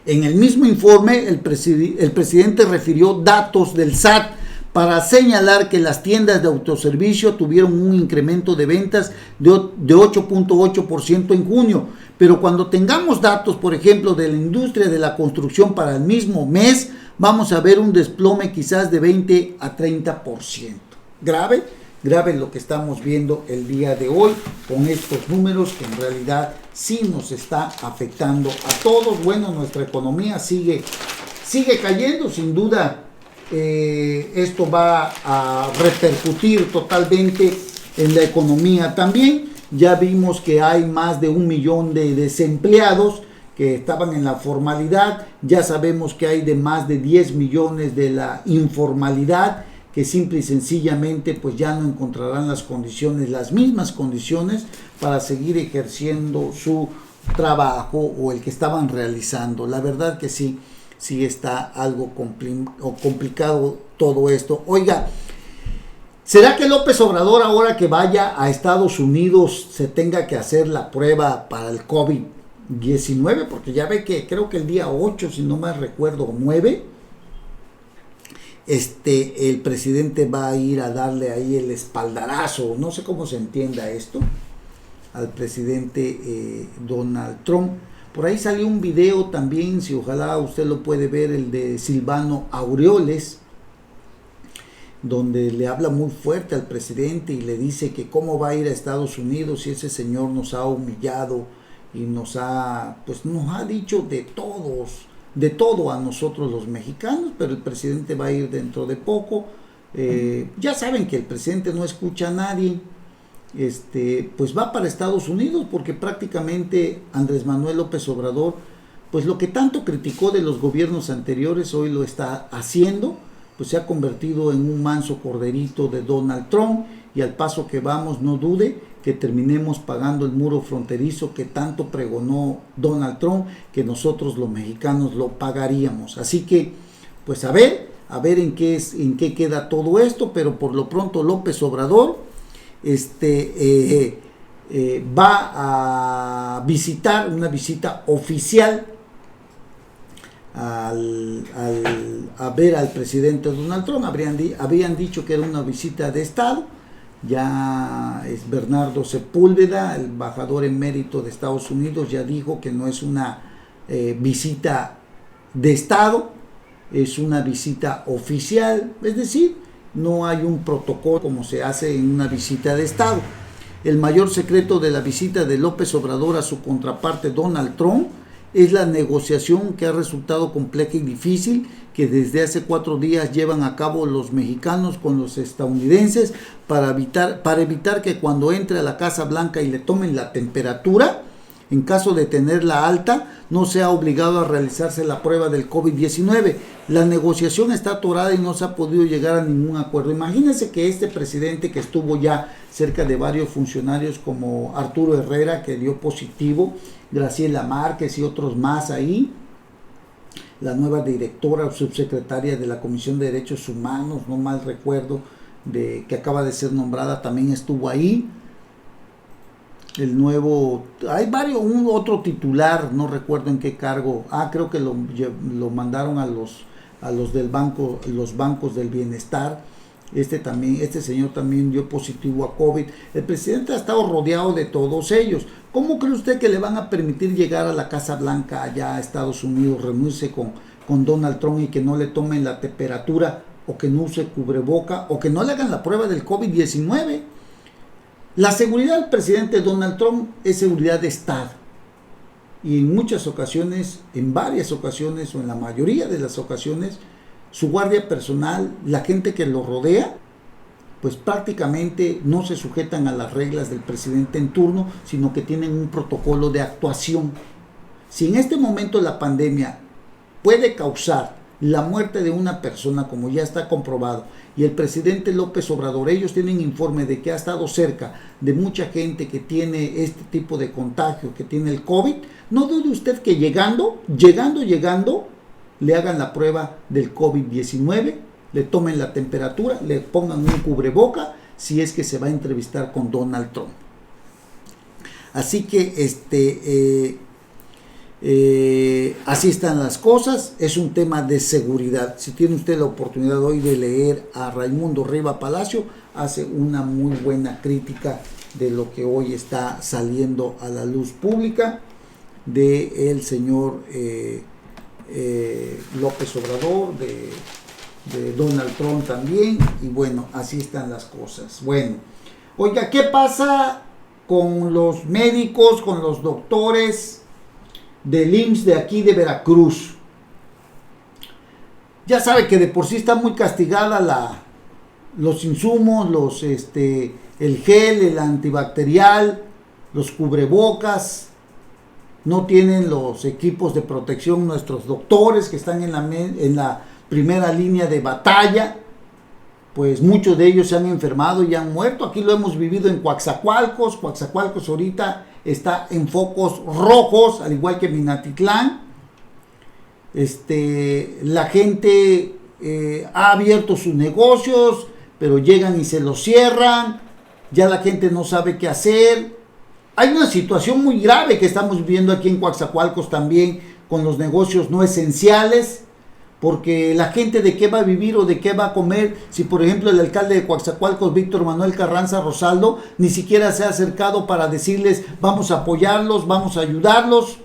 En el mismo informe, el presidente refirió datos del SAT para señalar que las tiendas de autoservicio tuvieron un incremento de ventas de 8.8% en junio. Pero cuando tengamos datos, por ejemplo, de la industria de la construcción para el mismo mes, vamos a ver un desplome quizás de 20 a 30%. Grave lo que estamos viendo el día de hoy con estos números que en realidad sí nos está afectando a todos. Bueno, nuestra economía sigue cayendo, sin duda. esto va a repercutir totalmente en la economía también. Ya vimos que hay más de 1 millón de desempleados que estaban en la formalidad. Ya sabemos que hay de más de 10 millones de la informalidad, que simple y sencillamente pues ya no encontrarán las condiciones, las mismas condiciones para seguir ejerciendo su trabajo o el que estaban realizando. La verdad que sí está algo complicado todo esto. Oiga, ¿será que López Obrador, ahora que vaya a Estados Unidos, se tenga que hacer la prueba para el COVID-19? Porque ya ve que creo que el día 8, si no mal recuerdo, 9, el presidente va a ir a darle ahí el espaldarazo, no sé cómo se entienda esto, al presidente Donald Trump. Por ahí salió un video también, si ojalá usted lo puede ver, el de Silvano Aureoles, donde le habla muy fuerte al presidente y le dice que cómo va a ir a Estados Unidos si ese señor nos ha humillado y nos ha dicho de todo a nosotros los mexicanos, pero el presidente va a ir dentro de poco. Ya saben que el presidente no escucha a nadie, pues va para Estados Unidos, porque prácticamente Andrés Manuel López Obrador, pues lo que tanto criticó de los gobiernos anteriores, hoy lo está haciendo, pues se ha convertido en un manso corderito de Donald Trump, y al paso que vamos, no dude que terminemos pagando el muro fronterizo que tanto pregonó Donald Trump, que nosotros los mexicanos lo pagaríamos. Así que, pues a ver en qué queda todo esto, pero por lo pronto López Obrador va a visitar, una visita oficial a ver al presidente Donald Trump. Habían dicho que era una visita de Estado. Ya es Bernardo Sepúlveda, el embajador emérito de Estados Unidos, ya dijo que no es una visita de Estado, es una visita oficial, es decir, no hay un protocolo como se hace en una visita de Estado. El mayor secreto de la visita de López Obrador a su contraparte Donald Trump es la negociación que ha resultado compleja y difícil, que desde hace 4 días llevan a cabo los mexicanos con los estadounidenses para evitar que cuando entre a la Casa Blanca y le tomen la temperatura, en caso de tenerla alta, no sea obligado a realizarse la prueba del COVID-19. La negociación está atorada y no se ha podido llegar a ningún acuerdo. Imagínense que este presidente, que estuvo ya cerca de varios funcionarios como Arturo Herrera, que dio positivo, Graciela Márquez y otros más ahí, la nueva directora o subsecretaria de la Comisión de Derechos Humanos, no mal recuerdo, que acaba de ser nombrada, también estuvo ahí. El nuevo, hay un otro titular, no recuerdo en qué cargo, creo que lo mandaron a los del banco, los bancos del bienestar. Este señor también dio positivo a COVID. El presidente ha estado rodeado de todos ellos. ¿Cómo cree usted que le van a permitir llegar a la Casa Blanca allá a Estados Unidos, reunirse con Donald Trump y que no le tomen la temperatura, o que no use cubreboca, o que no le hagan la prueba del COVID-19? La seguridad del presidente Donald Trump es seguridad de Estado. Y en muchas ocasiones, en varias ocasiones, o en la mayoría de las ocasiones, su guardia personal, la gente que lo rodea, pues prácticamente no se sujetan a las reglas del presidente en turno, sino que tienen un protocolo de actuación. Si en este momento la pandemia puede causar la muerte de una persona, como ya está comprobado, y el presidente López Obrador, ellos tienen informe de que ha estado cerca de mucha gente que tiene este tipo de contagio, que tiene el COVID, no dude usted que llegando, le hagan la prueba del COVID-19, le tomen la temperatura, le pongan un cubreboca, si es que se va a entrevistar con Donald Trump. Así que así están las cosas, es un tema de seguridad. Si tiene usted la oportunidad hoy de leer a Raimundo Riva Palacio, hace una muy buena crítica de lo que hoy está saliendo a la luz pública de el señor López Obrador, de Donald Trump también, y bueno, así están las cosas. Bueno, oiga, ¿qué pasa con los médicos, con los doctores del IMSS de aquí de Veracruz? ya sabe que de por sí está muy castigada los insumos, el gel, el antibacterial, los cubrebocas. No tienen los equipos de protección nuestros doctores que están en la primera línea de batalla. Pues muchos de ellos se han enfermado y han muerto. Aquí lo hemos vivido en Coatzacoalcos. Coatzacoalcos ahorita está en focos rojos, al igual que Minatitlán. La gente ha abierto sus negocios, pero llegan y se los cierran. Ya la gente no sabe qué hacer. Hay una situación muy grave que estamos viviendo aquí en Coatzacoalcos también con los negocios no esenciales. Porque la gente de qué va a vivir o de qué va a comer, si por ejemplo el alcalde de Coatzacoalcos, Víctor Manuel Carranza Rosaldo, ni siquiera se ha acercado para decirles vamos a apoyarlos, vamos a ayudarlos.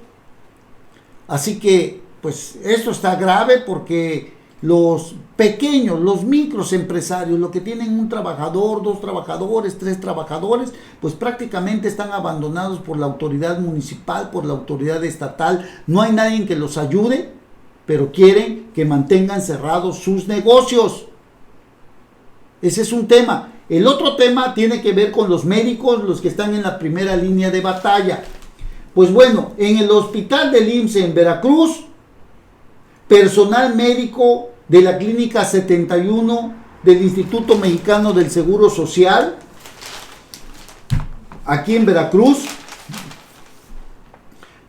Así que pues esto está grave porque los pequeños, los micros empresarios, los que tienen un trabajador, 2 trabajadores, 3 trabajadores, pues prácticamente están abandonados por la autoridad municipal, por la autoridad estatal. No hay nadie que los ayude, pero quieren que mantengan cerrados sus negocios. Ese es un tema. El otro tema tiene que ver con los médicos, los que están en la primera línea de batalla. Pues bueno, en el hospital del IMSS en Veracruz, personal médico de la clínica 71 del Instituto Mexicano del Seguro Social, aquí en Veracruz,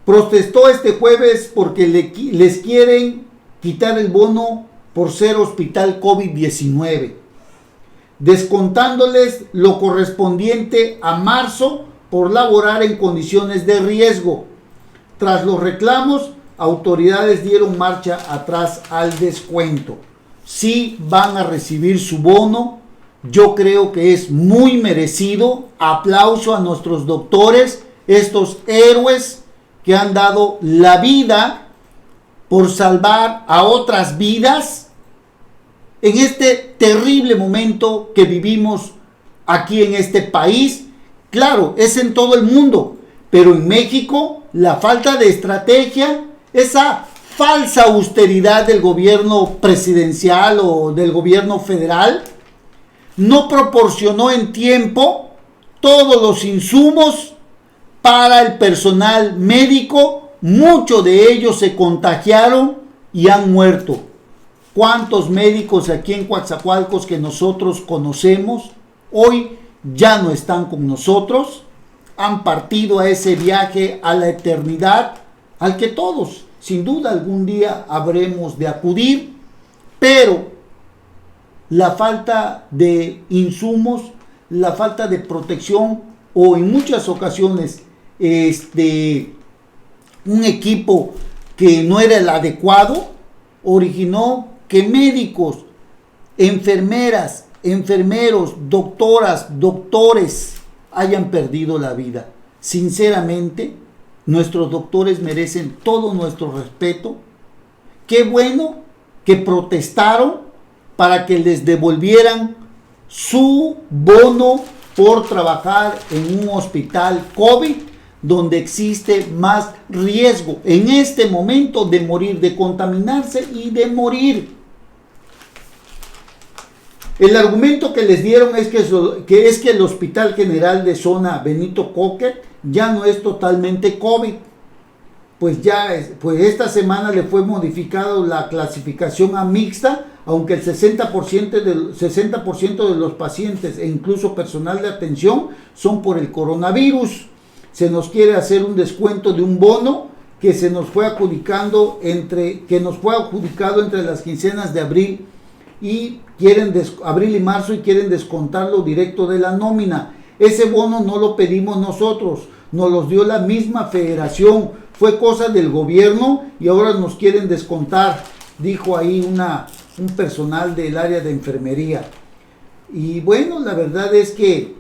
protestó este jueves porque les quieren quitar el bono por ser hospital COVID-19, descontándoles lo correspondiente a marzo por laborar en condiciones de riesgo. Tras los reclamos, autoridades dieron marcha atrás al descuento. Sí van a recibir su bono. Yo creo que es muy merecido. Aplauso a nuestros doctores, estos héroes que han dado la vida por salvar a otras vidas en este terrible momento que vivimos aquí en este país. Claro, es en todo el mundo, pero en México la falta de estrategia, esa falsa austeridad del gobierno presidencial o del gobierno federal, no proporcionó en tiempo todos los insumos para el personal médico. Muchos de ellos se contagiaron y han muerto. ¿Cuántos médicos aquí en Coatzacoalcos que nosotros conocemos hoy ya no están con nosotros? Han partido a ese viaje a la eternidad, al que todos, sin duda, algún día habremos de acudir, pero la falta de insumos, la falta de protección o en muchas ocasiones un equipo que no era el adecuado, originó que médicos, enfermeras, enfermeros, doctoras, doctores hayan perdido la vida. Sinceramente, nuestros doctores merecen todo nuestro respeto. Qué bueno que protestaron para que les devolvieran su bono por trabajar en un hospital COVID donde existe más riesgo en este momento de morir, de contaminarse y de morir. El argumento que les dieron es que el Hospital General de Zona Benito Coque ya no es totalmente COVID. Pues esta semana le fue modificado la clasificación a mixta, aunque el 60% de los pacientes e incluso personal de atención son por el coronavirus. Se nos quiere hacer un descuento de un bono que se nos fue adjudicado entre las quincenas de abril y abril y marzo, y quieren descontarlo directo de la nómina. Ese bono no lo pedimos nosotros, nos los dio la misma federación, fue cosa del gobierno y ahora nos quieren descontar, dijo ahí un personal del área de enfermería. Y bueno, la verdad es que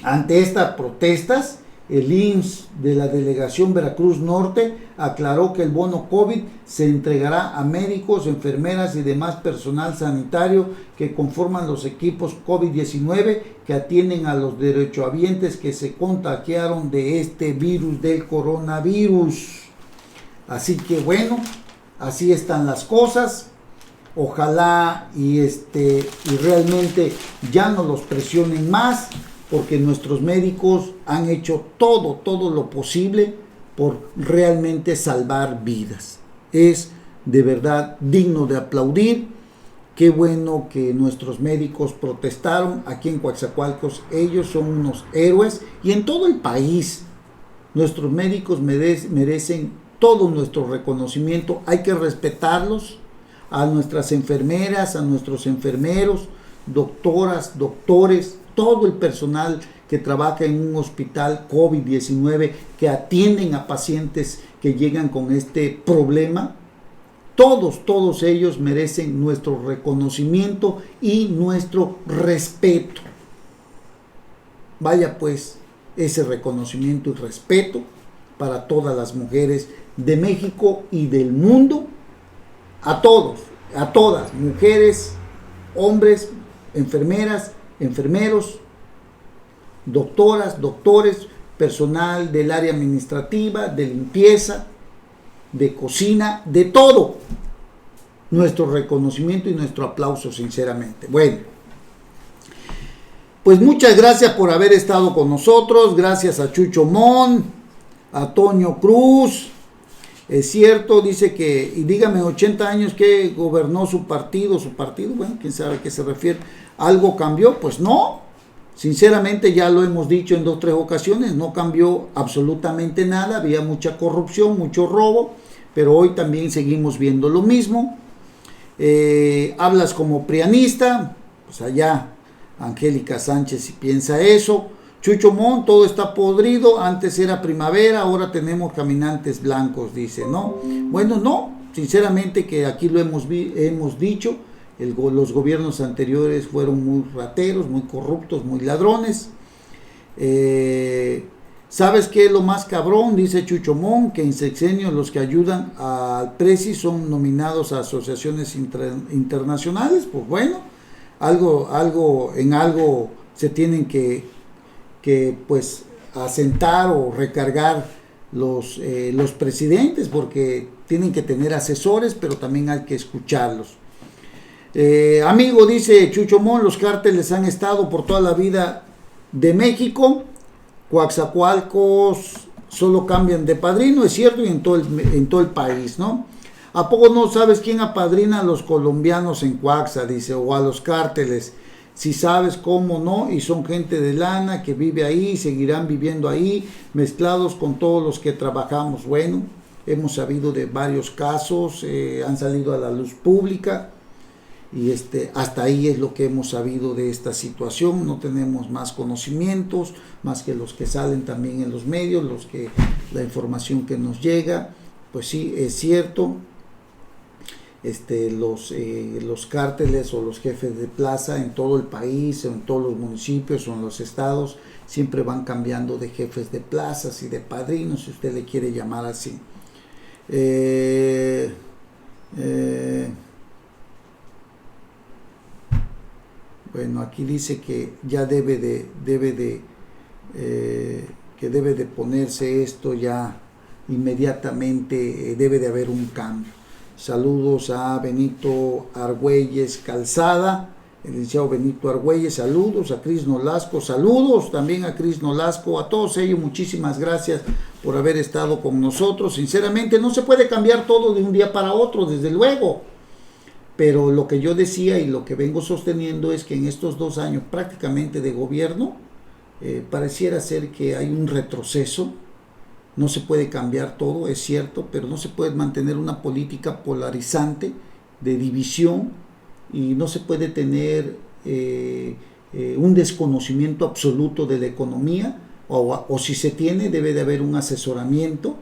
ante estas protestas, el IMSS de la Delegación Veracruz Norte aclaró que el bono COVID se entregará a médicos, enfermeras y demás personal sanitario que conforman los equipos COVID-19 que atienden a los derechohabientes que se contagiaron de este virus del coronavirus. Así que bueno, así están las cosas. ojalá y realmente ya no los presionen más, porque nuestros médicos han hecho todo lo posible por realmente salvar vidas. Es de verdad digno de aplaudir. Qué bueno que nuestros médicos protestaron aquí en Coatzacoalcos. Ellos son unos héroes, y en todo el país nuestros médicos merecen todo nuestro reconocimiento. Hay que respetarlos, a nuestras enfermeras, a nuestros enfermeros, doctoras, doctores, todo el personal que trabaja en un hospital COVID-19, que atienden a pacientes que llegan con este problema. Todos ellos merecen nuestro reconocimiento y nuestro respeto. Vaya pues ese reconocimiento y respeto para todas las mujeres de México y del mundo, a todos, a todas, mujeres, hombres, enfermeras, enfermeros, doctoras, doctores, personal del área administrativa, de limpieza, de cocina, de todo. Nuestro reconocimiento y nuestro aplauso, sinceramente. Bueno, pues muchas gracias por haber estado con nosotros. Gracias a Chucho Mon, a Toño Cruz. Es cierto, dice que, y dígame, 80 años que gobernó su partido, bueno, quién sabe a qué se refiere. ¿Algo cambió? Pues no. Sinceramente, ya lo hemos dicho en 2 o 3 ocasiones, no cambió absolutamente nada. Había mucha corrupción, mucho robo, pero hoy también seguimos viendo lo mismo. Hablas como prianista, pues allá Angélica Sánchez si piensa eso. Chucho Mon, todo está podrido, antes era primavera, ahora tenemos caminantes blancos, dice, ¿no? Bueno, no, sinceramente que aquí lo hemos dicho, los gobiernos anteriores fueron muy rateros, muy corruptos, muy ladrones. ¿Sabes qué es lo más cabrón? Dice Chucho Mon, que en sexenio los que ayudan al Presi son nominados a asociaciones internacionales. Pues bueno, algo se tienen que pues asentar o recargar los presidentes, porque tienen que tener asesores, pero también hay que escucharlos. Amigo, dice Chucho Mon, los cárteles han estado por toda la vida de México. Coatzacoalcos solo cambian de padrino, es cierto, y en todo el país, ¿no? ¿A poco no sabes quién apadrina a los colombianos en Coaxa? Dice, o a los cárteles. Si sabes, cómo no, y son gente de lana que vive ahí, seguirán viviendo ahí, mezclados con todos los que trabajamos. Bueno, hemos sabido de varios casos, han salido a la luz pública, y hasta ahí es lo que hemos sabido de esta situación. No tenemos más conocimientos, más que los que salen también en los medios, la información que nos llega. Pues sí, es cierto. Los cárteles o los jefes de plaza en todo el país, en todos los municipios o en los estados, siempre van cambiando de jefes de plazas y de padrinos, si usted le quiere llamar así. Bueno, aquí dice que ya debe de ponerse esto ya inmediatamente, debe de haber un cambio. Saludos a Benito Argüelles Calzada, el licenciado Benito Argüelles, saludos a Cris Nolasco, saludos también a Cris Nolasco, a todos ellos muchísimas gracias por haber estado con nosotros. Sinceramente no se puede cambiar todo de un día para otro, desde luego, pero lo que yo decía y lo que vengo sosteniendo es que en estos 2 años prácticamente de gobierno pareciera ser que hay un retroceso. No se puede cambiar todo, es cierto, pero no se puede mantener una política polarizante de división, y no se puede tener un desconocimiento absoluto de la economía, o si se tiene, debe de haber un asesoramiento,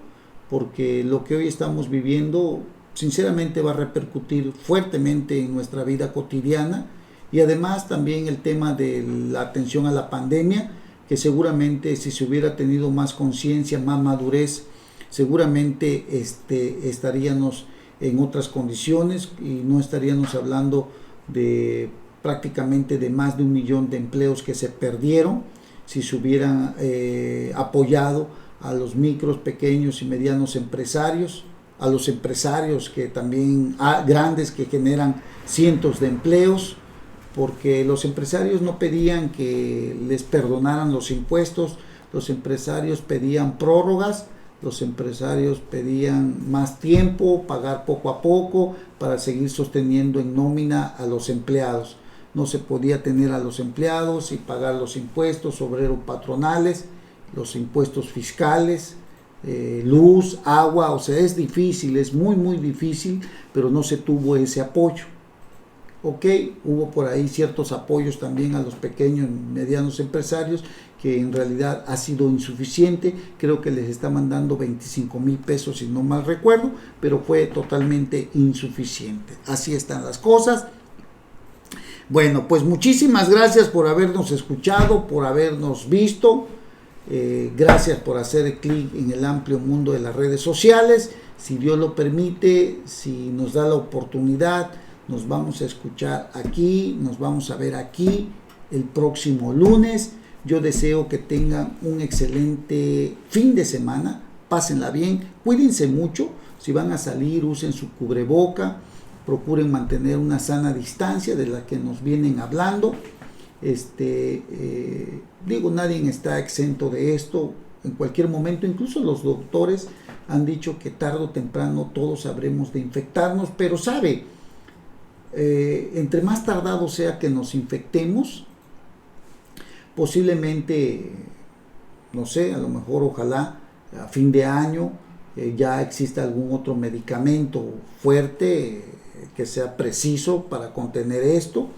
porque lo que hoy estamos viviendo sinceramente va a repercutir fuertemente en nuestra vida cotidiana, y además también el tema de la atención a la pandemia, que seguramente si se hubiera tenido más conciencia, más madurez, seguramente estaríamos en otras condiciones y no estaríamos hablando de prácticamente de más de 1 millón de empleos que se perdieron si se hubieran apoyado a los micros, pequeños y medianos empresarios, a los empresarios que también grandes que generan cientos de empleos, porque los empresarios no pedían que les perdonaran los impuestos, los empresarios pedían prórrogas, los empresarios pedían más tiempo, pagar poco a poco para seguir sosteniendo en nómina a los empleados. No se podía tener a los empleados y pagar los impuestos obreros patronales, los impuestos fiscales, luz, agua, o sea, es difícil, es muy difícil, pero no se tuvo ese apoyo. Ok, hubo por ahí ciertos apoyos también a los pequeños y medianos empresarios, que en realidad ha sido insuficiente. Creo que les está mandando 25,000 pesos, si no mal recuerdo, pero fue totalmente insuficiente. Así están las cosas. Bueno, pues muchísimas gracias por habernos escuchado, por habernos visto. Gracias por hacer clic en el amplio mundo de las redes sociales. Si Dios lo permite, si nos da la oportunidad, nos vamos a escuchar aquí, nos vamos a ver aquí el próximo lunes. Yo deseo que tengan un excelente fin de semana, pásenla bien, cuídense mucho. Si van a salir, usen su cubreboca, procuren mantener una sana distancia de la que nos vienen hablando. Nadie está exento de esto. En cualquier momento, incluso los doctores han dicho que tarde o temprano todos habremos de infectarnos, pero entre más tardado sea que nos infectemos, posiblemente, no sé, a lo mejor, ojalá a fin de año ya exista algún otro medicamento fuerte que sea preciso para contener esto,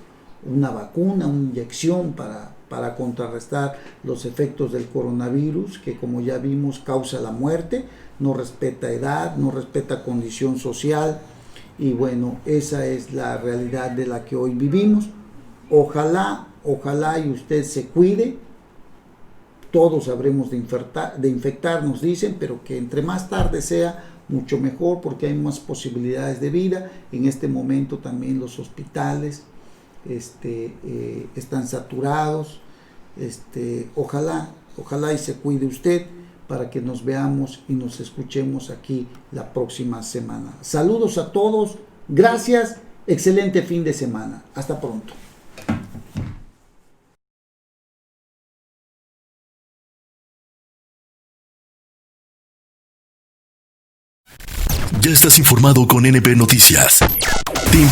una vacuna, una inyección para contrarrestar los efectos del coronavirus, que como ya vimos causa la muerte, no respeta edad, no respeta condición social, y bueno, esa es la realidad de la que hoy vivimos. Ojalá y usted se cuide. Todos habremos de infectar, nos dicen, pero que entre más tarde sea, mucho mejor, porque hay más posibilidades de vida. En este momento también los hospitales están saturados. Ojalá y se cuide usted, para que nos veamos y nos escuchemos aquí la próxima semana. Saludos a todos, gracias, excelente fin de semana. Hasta pronto. Ya estás informado con NP Noticias.